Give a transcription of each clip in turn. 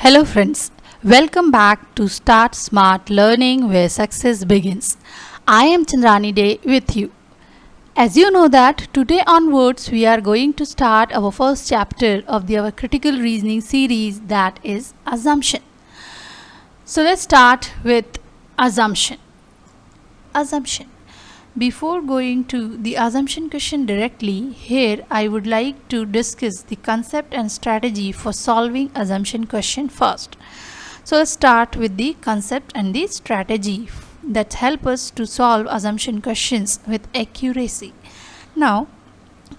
Hello friends, welcome back to Start Smart Learning where success begins. I am Chandrani Day with you. As you know that today onwards we are going to start our first chapter of our critical reasoning series, that is assumption. So let's start with assumption. Assumption. Before going to the assumption question directly, here I would like to discuss the concept and strategy for solving assumption question first. So let's start with the concept and the strategy that help us to solve assumption questions with accuracy. Now,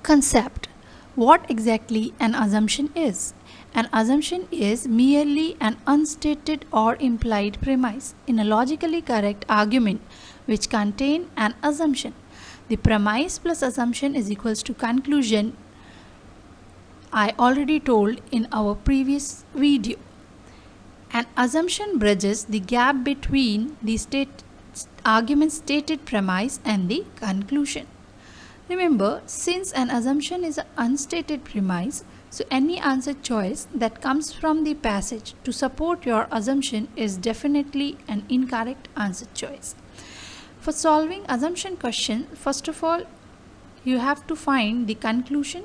concept. What exactly an assumption is? An assumption is merely an unstated or implied premise in a logically correct argument which contain an assumption. The premise plus assumption is equals to conclusion. I already told in our previous video. An assumption bridges the gap between the argument's stated premise and the conclusion. Remember, since an assumption is an unstated premise, so any answer choice that comes from the passage to support your assumption is definitely an incorrect answer choice. For solving assumption question, first of all, you have to find the conclusion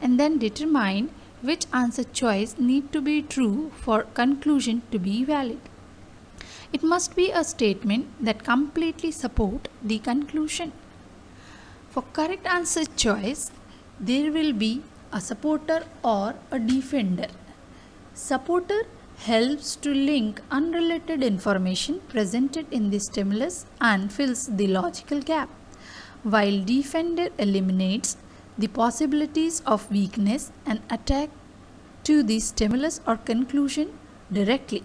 and then determine which answer choice need to be true for conclusion to be valid. It must be a statement that completely support the conclusion. For correct answer choice, there will be a supporter or a defender. Supporter helps to link unrelated information presented in the stimulus and fills the logical gap, while defender eliminates the possibilities of weakness and attack to the stimulus or conclusion directly.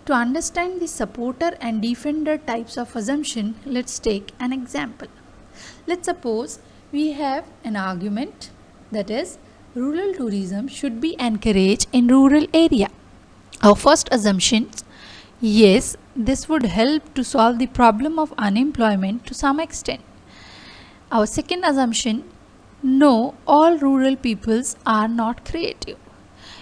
To understand the supporter and defender types of assumption, let's take an example. Let's suppose we have an argument, that is, rural tourism should be encouraged in rural area. Our first assumption, yes, this would help to solve the problem of unemployment to some extent. Our second assumption, no, all rural peoples are not creative.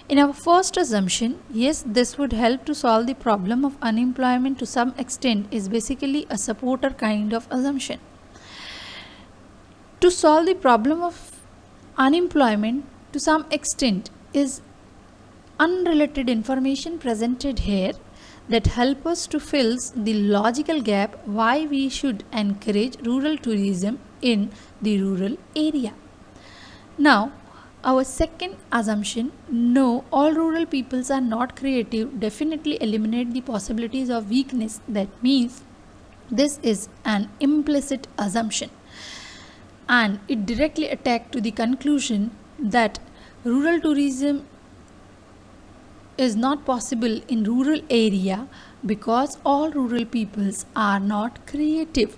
In our first assumption, yes, this would help to solve the problem of unemployment to some extent is basically a supporter kind of assumption. To solve the problem of unemployment to some extent is unrelated information presented here that help us to fill the logical gap why we should encourage rural tourism in the rural area. Now, our second assumption, no, all rural peoples are not creative, definitely eliminate the possibilities of weakness. That means this is an implicit assumption, and it directly attacked to the conclusion that rural tourism is not possible in rural area because all rural peoples are not creative.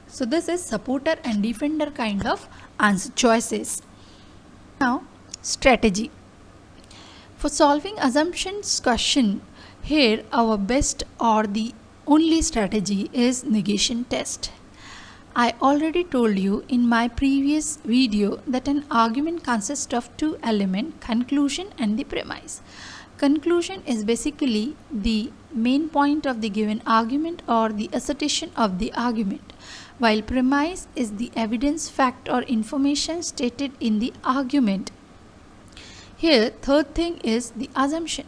So this is supporter and defender kind of answer choices. Now, strategy. For solving assumptions question, here our best or the only strategy is negation test. I already told you in my previous video that an argument consists of two elements, conclusion and the premise. Conclusion is basically the main point of the given argument or the assertion of the argument, while premise is the evidence, fact or information stated in the argument. Here, third thing is the assumption.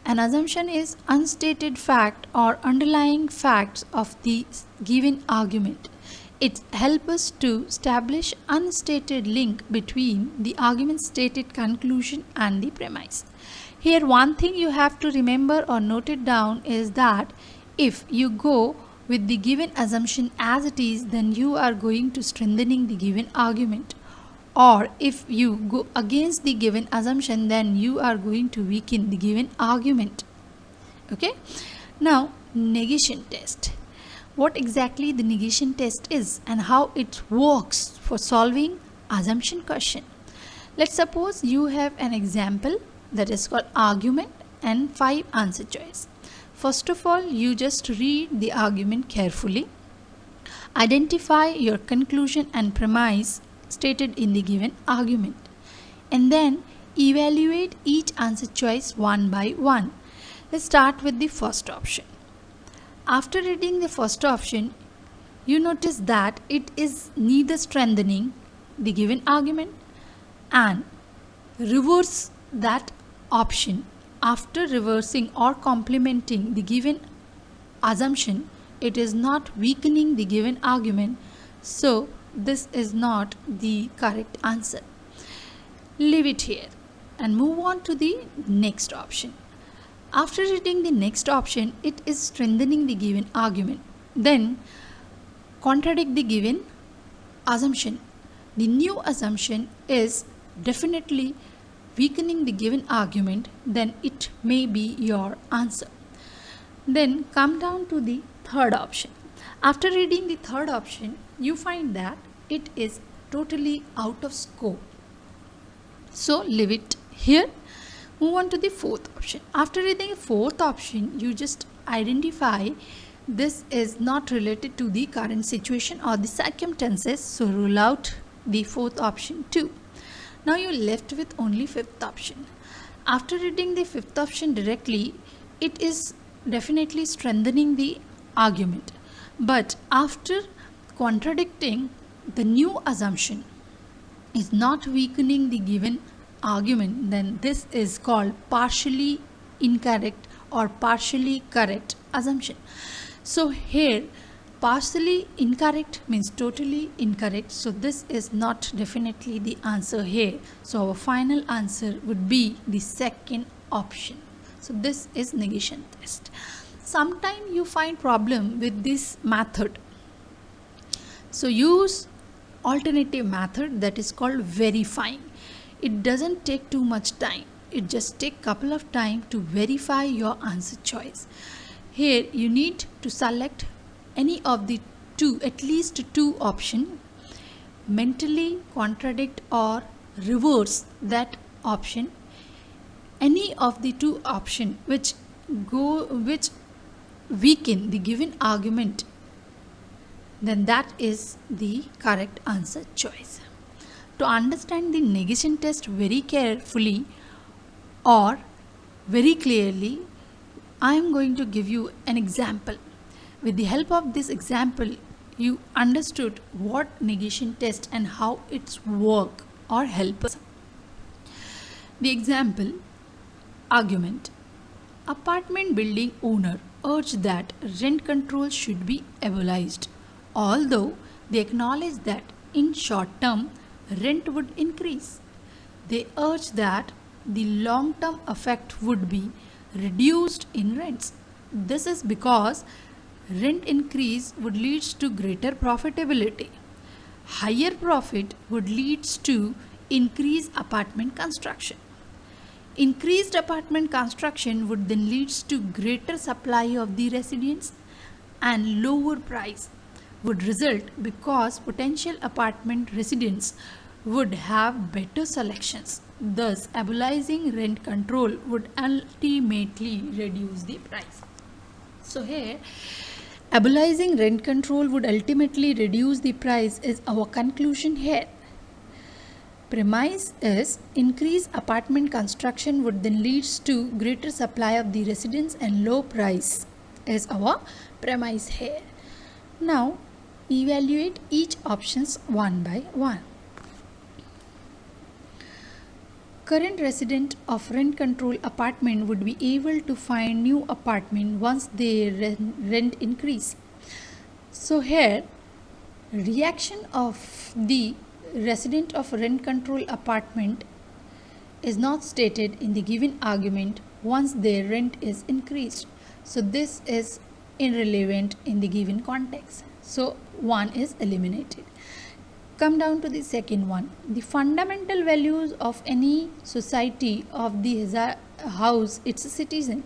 An assumption is unstated fact or underlying facts of the given argument. It helps us to establish unstated link between the argument stated conclusion and the premise. Here one thing you have to remember or note it down is that if you go with the given assumption as it is, then you are going to strengthening the given argument. Or if you go against the given assumption, then you are going to weaken the given argument. Okay? Now, negation test. What exactly the negation test is and how it works for solving assumption question. Let's suppose you have an example that is called argument and 5 answer choice. First of all, you just read the argument carefully. Identify your conclusion and premise stated in the given argument. And then evaluate each answer choice one by one. Let's start with the first option. After reading the first option, you notice that it is neither strengthening the given argument and reverse that option. After reversing or complementing the given assumption, it is not weakening the given argument, so this is not the correct answer. Leave it here and move on to the next option. After reading the next option, it is strengthening the given argument. Then contradict the given assumption. The new assumption is definitely weakening the given argument, then it may be your answer. Then come down to the third option. After reading the third option, you find that it is totally out of scope. So leave it here. Move on to the fourth option. After reading the fourth option, you just identify this is not related to the current situation or the circumstances, so rule out the fourth option too. Now you're left with only fifth option. After reading the fifth option directly, it is definitely strengthening the argument. But after contradicting the new assumption is not weakening the given argument, then this is called partially incorrect or partially correct assumption. So here partially incorrect means totally incorrect, so this is not definitely the answer here. So our final answer would be the second option. So this is negation test. Sometimes you find problem with this method, so use alternative method that is called verifying. It doesn't take too much time, it just take couple of time to verify your answer choice. Here you need to select any of the two, at least two option, mentally contradict or reverse that option. Any of the two option which weaken the given argument, then that is the correct answer choice. To understand the negation test very carefully or very clearly, I am going to give you an example. With the help of this example, you understood what negation test and how its work or help us. The example: argument. Apartment building owner urged that rent control should be abolished, although they acknowledge that in short term rent would increase. They urge that the long term effect would be reduced in rents. This is because rent increase would lead to greater profitability. Higher profit would lead to increased apartment construction. Increased apartment construction would then lead to greater supply of the residents, and lower price would result because potential apartment residents would have better selections. Thus, abolishing rent control would ultimately reduce the price. So here, abolishing rent control would ultimately reduce the price is our conclusion here. Premise is increased apartment construction would then lead to greater supply of the residents and low price is our premise here. Now evaluate each options one by one. Current resident of rent control apartment would be able to find new apartment once their rent increase. So here, reaction of the resident of rent control apartment is not stated in the given argument once their rent is increased. So this is irrelevant in the given context. So one is eliminated. Come down to the second one. The fundamental values of any society of the house its citizen.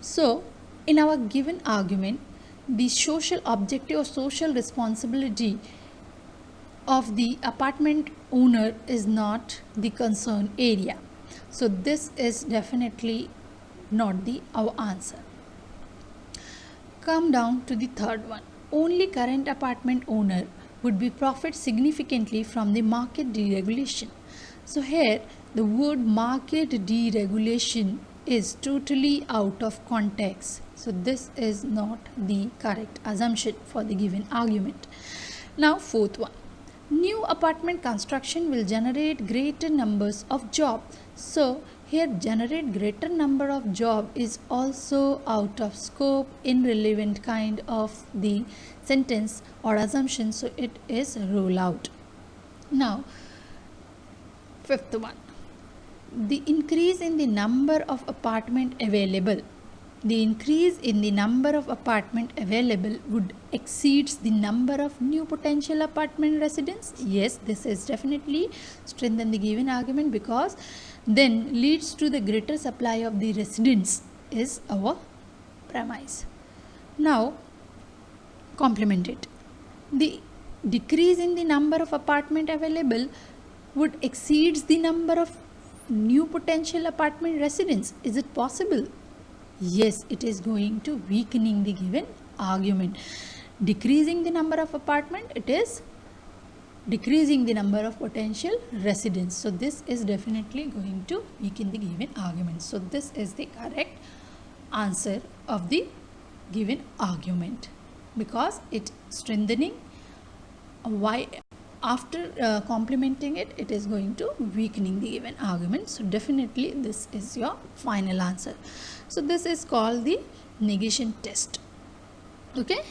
So in our given argument, the social objective or social responsibility of the apartment owner is not the concern area. So this is definitely not our answer. Come down to the third one. Only current apartment owner would be profit significantly from the market deregulation. So here the word market deregulation is totally out of context. So this is not the correct assumption for the given argument. Now fourth one. New apartment construction will generate greater numbers of jobs. So here generate greater number of job is also out of scope, irrelevant kind of the sentence or assumption, so it is rule out. Now fifth one, the increase in the number of apartment available, the increase in the number of apartment available would exceeds the number of new potential apartment residents. Yes, this is definitely strengthen the given argument, because then leads to the greater supply of the residents is our premise. Now complement it. The decrease in the number of apartment available would exceeds the number of new potential apartment residents. Is it possible? Yes, it is going to weakening the given argument. Decreasing the number of apartment, it is decreasing the number of potential residents. So this is definitely going to weaken the given argument. So this is the correct answer of the given argument, because it strengthening. Why after complementing it, it is going to weakening the given argument. So definitely this is your final answer. So this is called the negation test. Okay,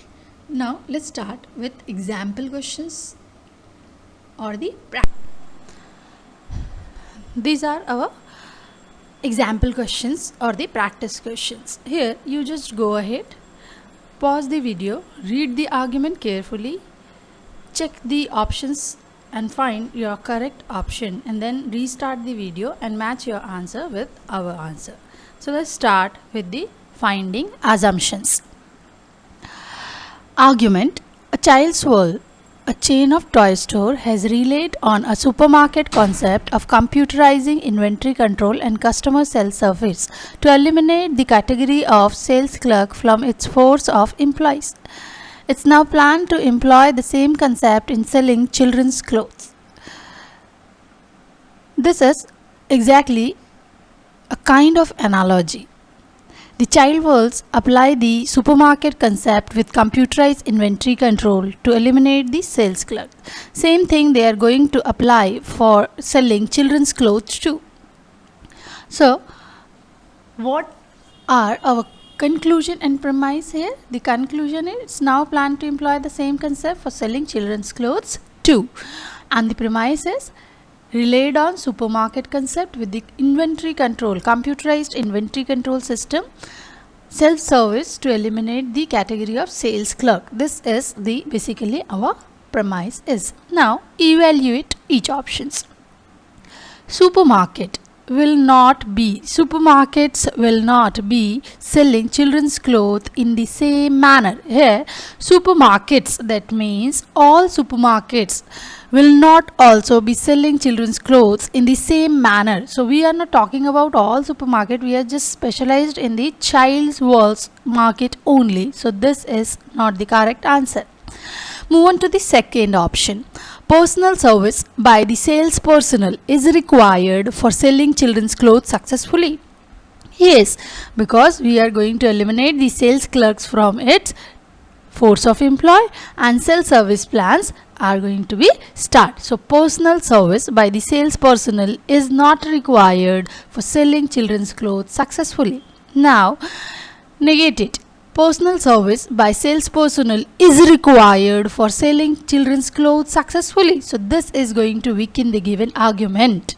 now let's start with example questions or the practice. These are our example questions or the practice questions. Here you just go ahead, pause the video, read the argument carefully, check the options and find your correct option, and then restart the video and match your answer with our answer. So let's start with the finding assumptions. Argument: a child's world, a chain of toy store, has relied on a supermarket concept of computerizing inventory control and customer self-service to eliminate the category of sales clerk from its force of employees. It's now planned to employ the same concept in selling children's clothes. This is exactly a kind of analogy. The child worlds apply the supermarket concept with computerized inventory control to eliminate the sales clerk. Same thing they are going to apply for selling children's clothes too. So, what are our conclusion and premise here? The conclusion is it's now planned to employ the same concept for selling children's clothes too. And the premise is relied on supermarket concept with the inventory control, computerized inventory control system, self-service to eliminate the category of sales clerk. This is the basically our premise is. Now evaluate each options. Supermarkets will not be selling children's clothes in the same manner. Here supermarkets, that means all supermarkets will not also be selling children's clothes in the same manner. So we are not talking about all supermarket, we are just specialized in the child's world's market only. So this is not the correct answer. Move on to the second option. Personal service by the sales personnel is required for selling children's clothes successfully. Yes, because we are going to eliminate the sales clerks from its force of employee and self-service plans are going to be start. So personal service by the sales personnel is not required for selling children's clothes successfully. Now negate it. Personal service by sales personnel is required for selling children's clothes successfully. So this is going to weaken the given argument,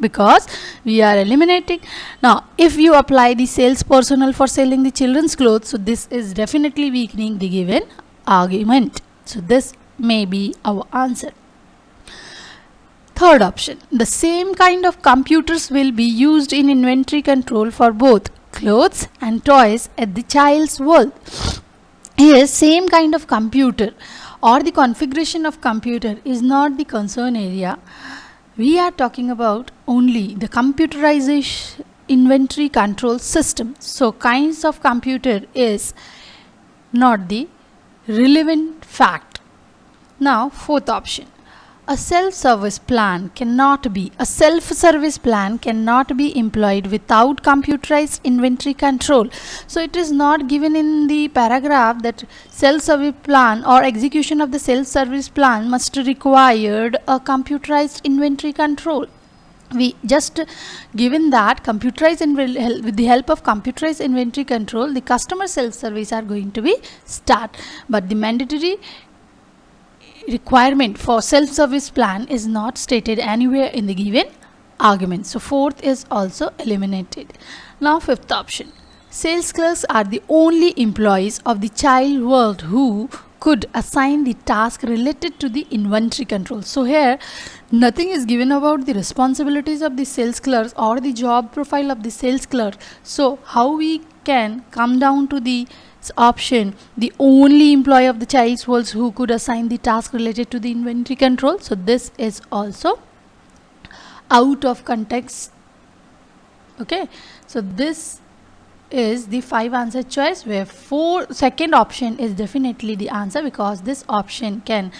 because we are eliminating. Now if you apply the sales personnel for selling the children's clothes, so this is definitely weakening the given argument. So this may be our answer. Third option, the same kind of computers will be used in inventory control for both clothes and toys at the child's world. Here same kind of computer or the configuration of computer is not the concern area. We are talking about only the computerization inventory control system. So kinds of computer is not the relevant fact. Now fourth option, A self-service plan cannot be employed without computerized inventory control. So it is not given in the paragraph that self-service plan or execution of the self-service plan must required a computerized inventory control. We just given that with the help of computerized inventory control, the customer self-service are going to be start, but the mandatory requirement for self-service plan is not stated anywhere in the given argument. So fourth is also eliminated. Now fifth option. Sales clerks are the only employees of the child world who could assign the task related to the inventory control. So here nothing is given about the responsibilities of the sales clerks or the job profile of the sales clerk. So how we can come down to the option, the only employee of the child world who could assign the task related to the inventory control? So this is also out of context. Okay, so this is the 5 answer choice, where second option is definitely the answer, because this option can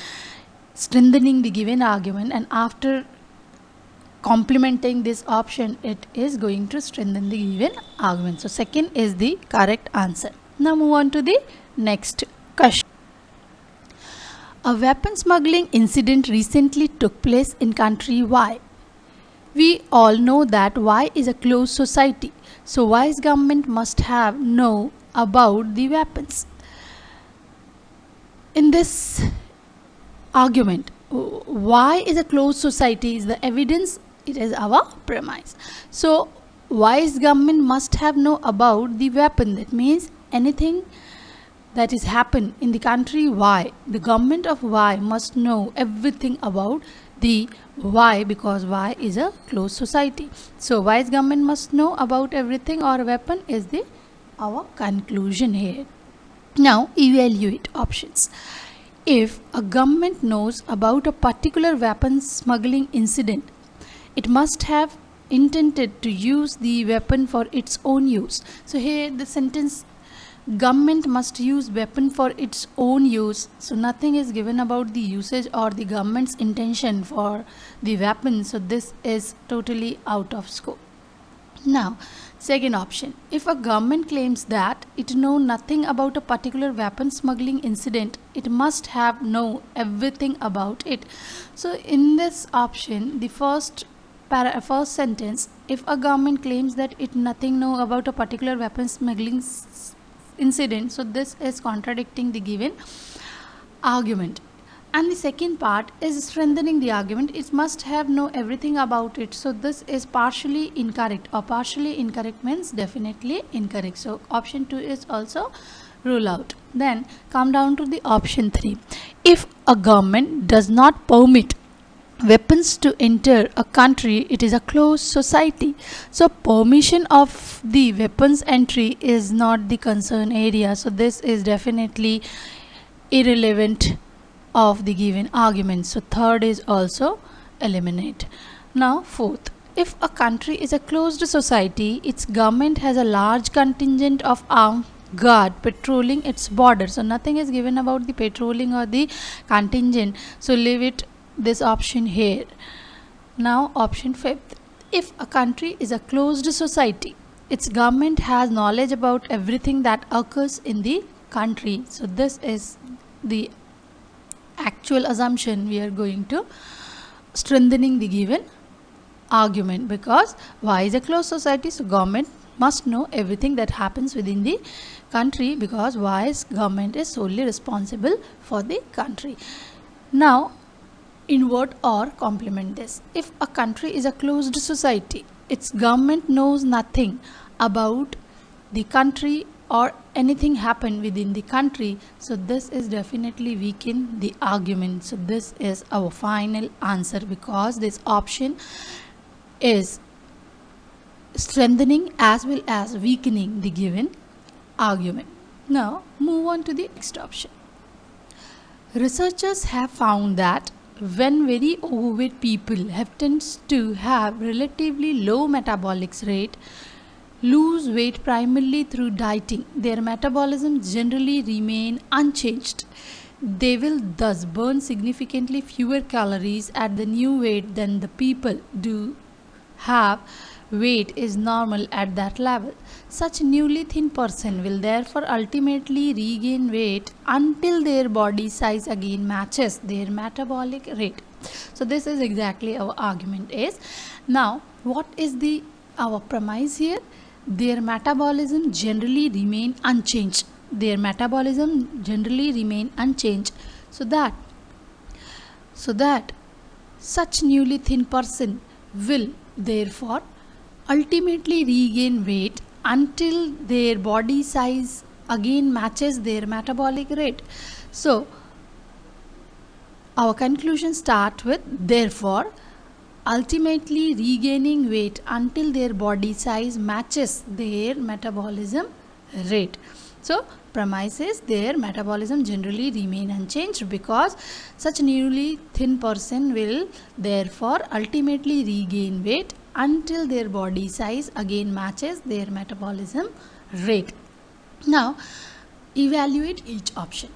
strengthening the given argument, and after complementing this option it is going to strengthen the given argument. So second is the correct answer. Now move on to the next question. A weapon smuggling incident recently took place in country Y. We all know that Y is a closed society, so Y's government must have know about the weapons. In this argument, Y is a closed society is the evidence, it is our premise. So Y's government must have know about the weapon. That means anything that is happen in the country Y, the government of Y must know everything about the Y, because Y is a closed society. So Y's government must know about everything or weapon is the our conclusion here. Now evaluate options. If a government knows about a particular weapon smuggling incident, it must have intended to use the weapon for its own use. So here the sentence, government must use weapon for its own use, so nothing is given about the usage or the government's intention for the weapon, so this is totally out of scope. Now second option, if a government claims that it know nothing about a particular weapon smuggling incident, it must have know everything about it. So in this option, the first sentence, if a government claims that it nothing know about a particular weapon smuggling incident, so this is contradicting the given argument. And the second part is strengthening the argument, it must have know everything about it, so this is partially incorrect, or partially incorrect means definitely incorrect, so option 2 is also rule out. Then come down to the option 3. If a government does not permit weapons to enter a country, it is a closed society, so permission of the weapons entry is not the concern area, so this is definitely irrelevant of the given argument, so third is also eliminate. Now fourth, if a country is a closed society, its government has a large contingent of armed guard patrolling its border, so nothing is given about the patrolling or the contingent, so leave it this option here. Now option fifth, if a country is a closed society, its government has knowledge about everything that occurs in the country, so this is the actual assumption we are going to strengthening the given argument, because Y is a closed society, so government must know everything that happens within the country, because Y's government is solely responsible for the country. Now invert or complement this, if a country is a closed society, its government knows nothing about the country or anything happen within the country, so this is definitely weaken the argument, so this is our final answer, because this option is strengthening as well as weakening the given argument. Now move on to the next option. Researchers have found that when very overweight people tends to have relatively low metabolic rate, lose weight primarily through dieting, their metabolism generally remain unchanged. They will thus burn significantly fewer calories at the new weight than the people do have weight is normal at that level. Such newly thin person will therefore ultimately regain weight until their body size again matches their metabolic rate. So this is exactly our argument is. Now what is the our premise here? Their metabolism generally remain unchanged. Their metabolism generally remain unchanged, so that such newly thin person will therefore ultimately regain weight until their body size again matches their metabolic rate. So our conclusion start with therefore ultimately regaining weight until their body size matches their metabolism rate. So premise is their metabolism generally remain unchanged because such newly thin person will therefore ultimately regain weight until their body size again matches their metabolism rate. Now evaluate each option.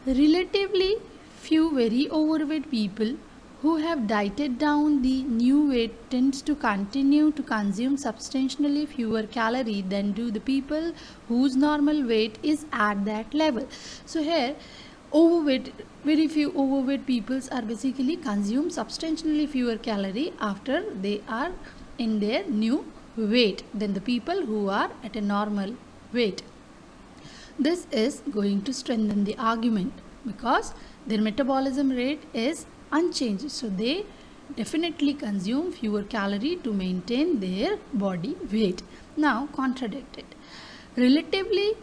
Relatively few very overweight people who have dieted down the new weight tends to continue to consume substantially fewer calories than do the people whose normal weight is at that level. So here overweight, very few overweight peoples are basically consume substantially fewer calorie after they are in their new weight than the people who are at a normal weight. This is going to strengthen the argument because their metabolism rate is unchanged, so they definitely consume fewer calories to maintain their body weight. Now contradict it. Relatively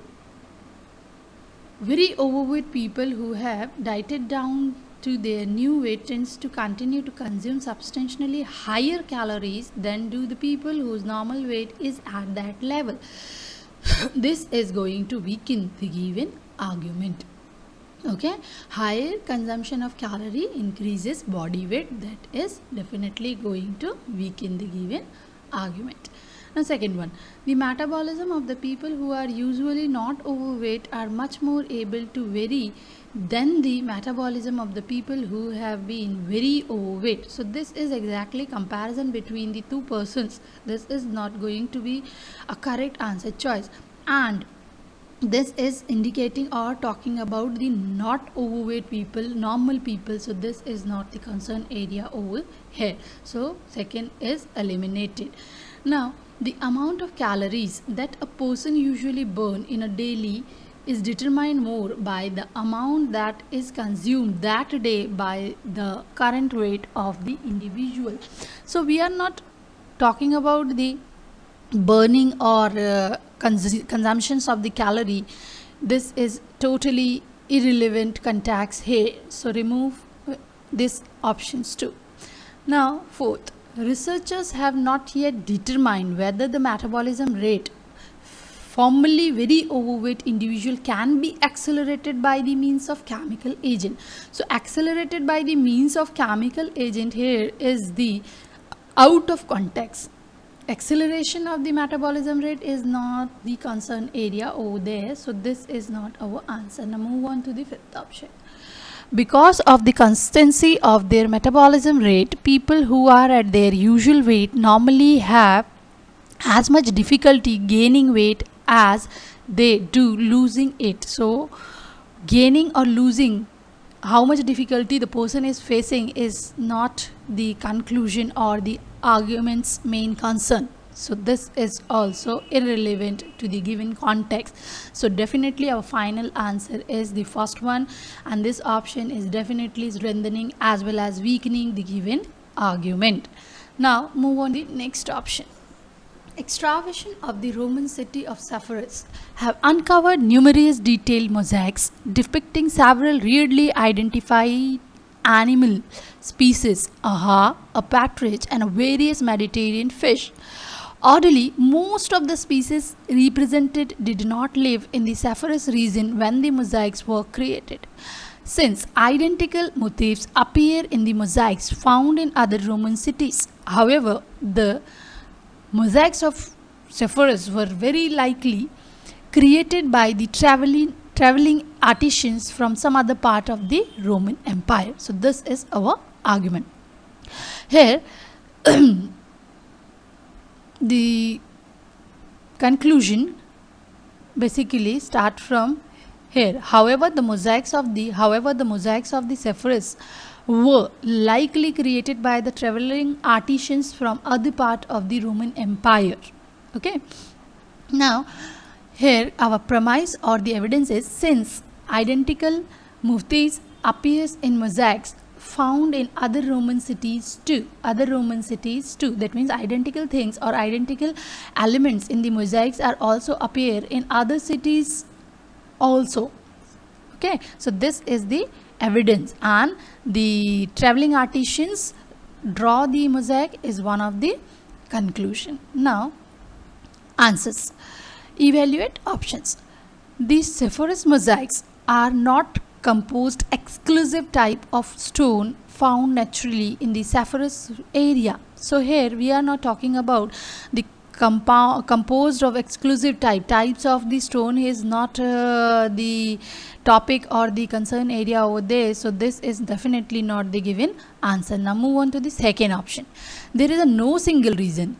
very overweight people who have dieted down to their new weight tends to continue to consume substantially higher calories than do the people whose normal weight is at that level. This is going to weaken the given argument. Okay, higher consumption of calorie increases body weight, that is definitely going to weaken the given argument. Now second one, the metabolism of the people who are usually not overweight are much more able to vary than the metabolism of the people who have been very overweight. So this is exactly comparison between the two persons. This is not going to be a correct answer choice, and this is indicating or talking about the not overweight people, normal people. So this is not the concern area over here. So second is eliminated. Now the amount of calories that a person usually burn in a daily is determined more by the amount that is consumed that day by the current weight of the individual. So we are not talking about the burning or consumptions of the calorie. This is totally irrelevant context here, so remove these options too. Now fourth, researchers have not yet determined whether the metabolism rate formerly very overweight individual can be accelerated by the means of chemical agent. So accelerated by the means of chemical agent here is the out of context. Acceleration of the metabolism rate is not the concern area over there, so this is not our answer. Now move on to the fifth option. Because of the constancy of their metabolism rate, people who are at their usual weight normally have as much difficulty gaining weight as they do losing it. So gaining or losing, how much difficulty the person is facing is not the conclusion or the argument's main concern. So this is also irrelevant to the given context. So definitely our final answer is the first one, and this option is definitely strengthening as well as weakening the given argument. Now move on to the next option. Excavation of the Roman city of Sepphoris have uncovered numerous detailed mosaics depicting several weirdly identified animal species, a partridge, and a various Mediterranean fish. Oddly, most of the species represented did not live in the Sepphoris region when the mosaics were created, since identical motifs appear in the mosaics found in other Roman cities. However, the mosaics of Sepphoris were very likely created by the traveling traveling artisans from some other part of the Roman Empire. So this is our argument. Here the conclusion basically start from here. However, the mosaics of the Sepphoris were likely created by the traveling artisans from other part of the Roman Empire. Okay. Now, here our premise or the evidence is, since identical murtis appears in mosaics found in other Roman cities too. That means identical things or identical elements in the mosaics are also appear in other cities also. Okay, so this is the evidence, and the traveling artisans draw the mosaic is one of the conclusion. Now, answers. Evaluate options. These Sepphoris mosaics are not composed exclusive type of stone found naturally in the Sepphoris area. So here we are not talking about the composed of exclusive types of the stone is not the topic or the concern area over there. So this is definitely not the given answer. Now move on to the second option. There is no single reason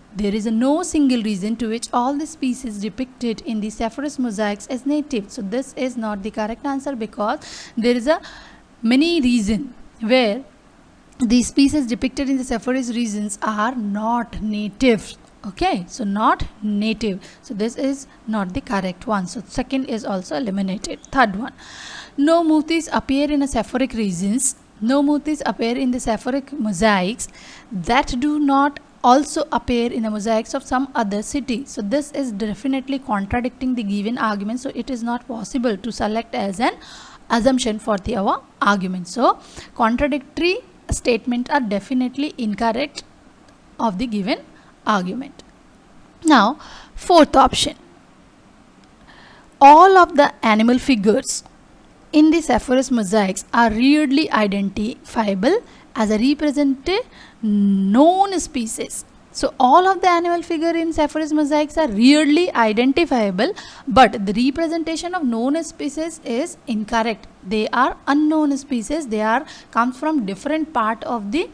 to which all the species depicted in the Sepphoris mosaics is native. So this is not the correct answer, because there is a many reason where the species depicted in the Sepphoris regions are not native. Okay, so not native. So this is not the correct one. So second is also eliminated. Third one. No murtis appear in a Sephoric regions. No murtis appear in the Sephoric mosaics that do not also appear in the mosaics of some other city. So this is definitely contradicting the given argument. So it is not possible to select as an assumption for our argument. So contradictory statements are definitely incorrect of the given argument. Now, fourth option. All of the animal figures in the Sepphoris mosaics are readily identifiable as a represented known species. So all of the animal figure in Sepphoris mosaics are readily identifiable, but the representation of known species is incorrect. They are unknown species. They are comes from different part of the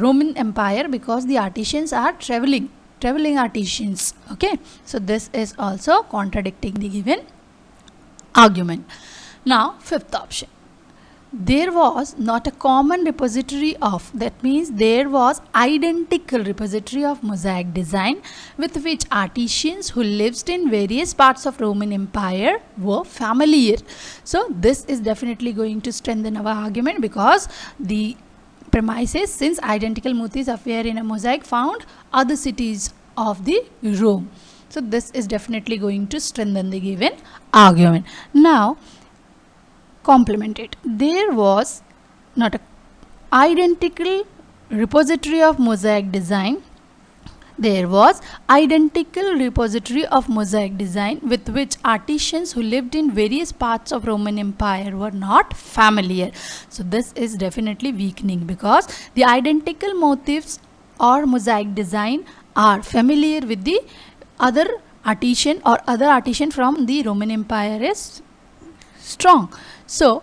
Roman Empire, because the artisans are traveling artisans. Okay, so this is also contradicting the given argument. Now, fifth option. There was not a common repository of, that means there was identical repository of mosaic design with which artisans who lived in various parts of Roman Empire were familiar. So this is definitely going to strengthen our argument, because the premise is, since identical murtis appear in a mosaic found other cities of the Rome. So this is definitely going to strengthen the given argument. Now, complement it. There was not a identical repository of mosaic design. There was identical repository of mosaic design with which artisans who lived in various parts of Roman Empire were not familiar. So this is definitely weakening, because the identical motifs or mosaic design are familiar with the other artisan, or other artisan from the Roman Empire is strong. So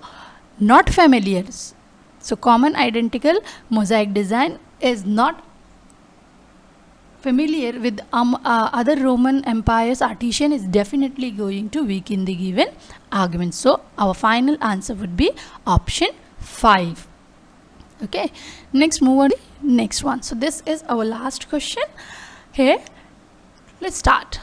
not familiar. So common identical mosaic design is not familiar with other Roman Empire's artisan is definitely going to weaken the given argument. So our final answer would be option 5. Okay, next move on to the next one. So this is our last question. Here, let's start.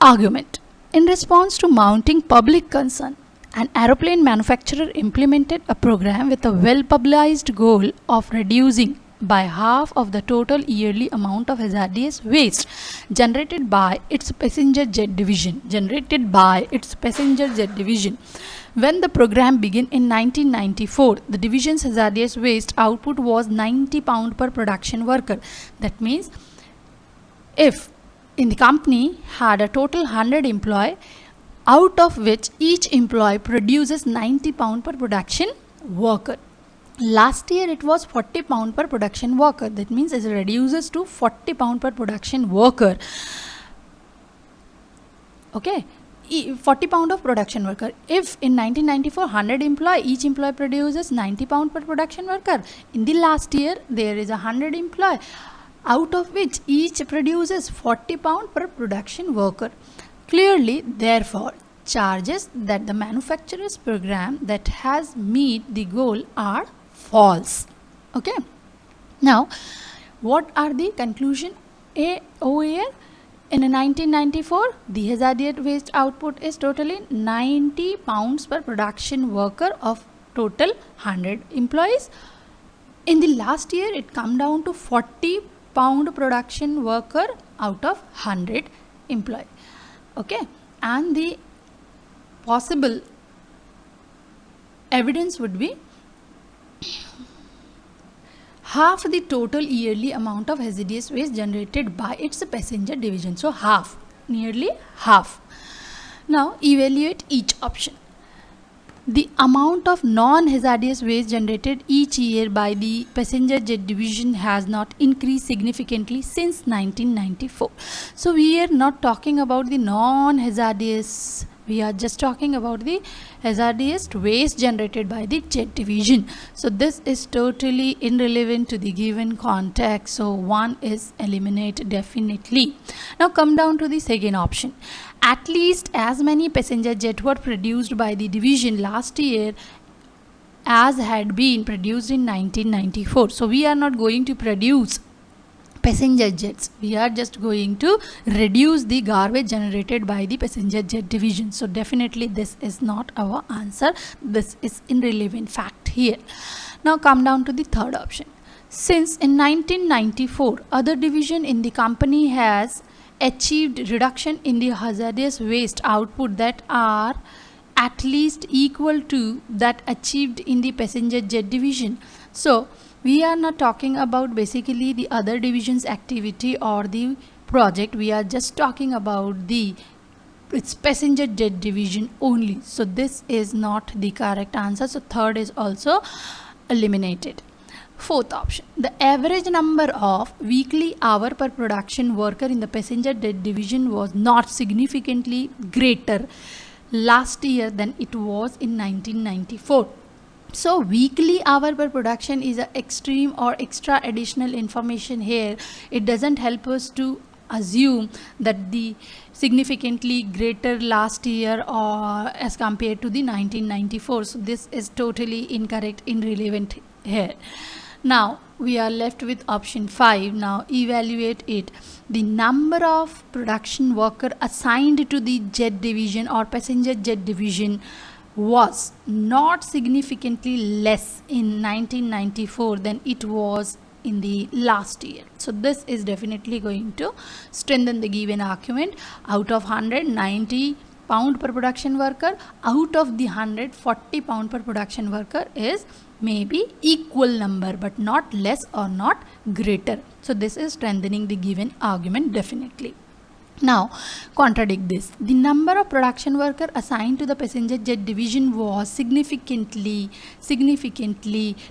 Argument. In response to mounting public concern, an aeroplane manufacturer implemented a program with a well-publicized goal of reducing by half of the total yearly amount of hazardous waste generated by its passenger jet division. When the program began in 1994, the division's hazardous waste output was 90 pounds per production worker. That means if in the company had a total 100 employee, out of which each employee produces 90 pounds per production worker. Last year it was 40 pounds per production worker. That means it reduces to 40 pounds per production worker. Okay. 40 pound of production worker. If in 1994 100 employee, each employee produces 90 pound per production worker. In the last year there is 100 employee, out of which each produces 40 pound per production worker. Clearly, therefore, charges that the manufacturer's program that has meet the goal are false. Okay. Now, what are the conclusion over here? In 1994, the hazardous waste output is totally 90 pounds per production worker of total 100 employees. In the last year, it come down to 40 pound production worker out of 100 employee. Okay, and the possible evidence would be half the total yearly amount of hazardous waste generated by its passenger division. So half, nearly half. Now evaluate each option. The amount of non-hazardous waste generated each year by the passenger jet division has not increased significantly since 1994. So we are not talking about the non-hazardous, we are just talking about the hazardous waste generated by the jet division. So this is totally irrelevant to the given context. So one is eliminated definitely. Now come down to the second option. At least as many passenger jets were produced by the division last year as had been produced in 1994. So we are not going to produce passenger jets, we are just going to reduce the garbage generated by the passenger jet division. So definitely this is not our answer, this is irrelevant fact here. Now come down to the third option. Since in 1994 other division in the company has achieved reduction in the hazardous waste output that are at least equal to that achieved in the passenger jet division. So we are not talking about basically the other division's activity or the project, we are just talking about the its passenger jet division only. So this is not the correct answer. So third is also eliminated. Fourth option, the average number of weekly hour per production worker in the passenger jet division was not significantly greater last year than it was in 1994. So weekly hour per production is an extreme or extra additional information here. It doesn't help us to assume that the significantly greater last year or as compared to the 1994. So this is totally incorrect, irrelevant here. Now we are left with option 5. Now evaluate it. The number of production worker assigned to the jet division or passenger jet division was not significantly less in 1994 than it was in the last year. So this is definitely going to strengthen the given argument. Out of 190 pound per production worker, out of the 140 pound per production worker is maybe equal number but not less or not greater. So this is strengthening the given argument definitely. Now contradict this. The number of production worker assigned to the passenger jet division was significantly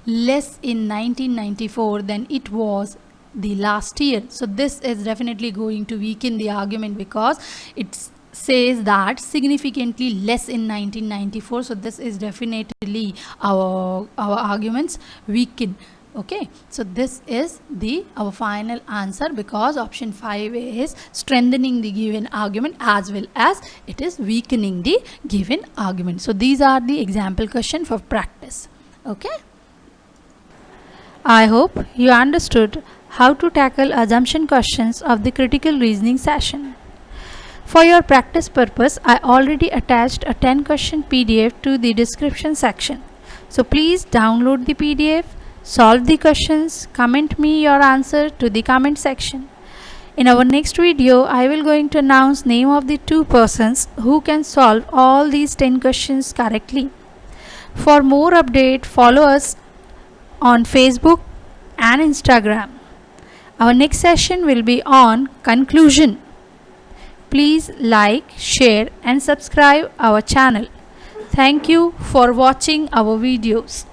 less in 1994 than it was the last year. So this is definitely going to weaken the argument because it says that significantly less in 1994. So this is definitely our arguments weaken. Okay, so this is our final answer because option 5 is strengthening the given argument as well as it is weakening the given argument. So these are the example question for practice. Okay, I hope you understood how to tackle assumption questions of the critical reasoning session. For your practice purpose, I already attached a 10 question PDF to the description section. So please download the PDF, solve the questions, comment me your answer to the comment section. In our next video, I will going to announce name of the 2 persons who can solve all these 10 questions correctly. For more update, follow us on Facebook and Instagram. Our next session will be on conclusion. Please like, share and subscribe our channel. Thank you for watching our videos.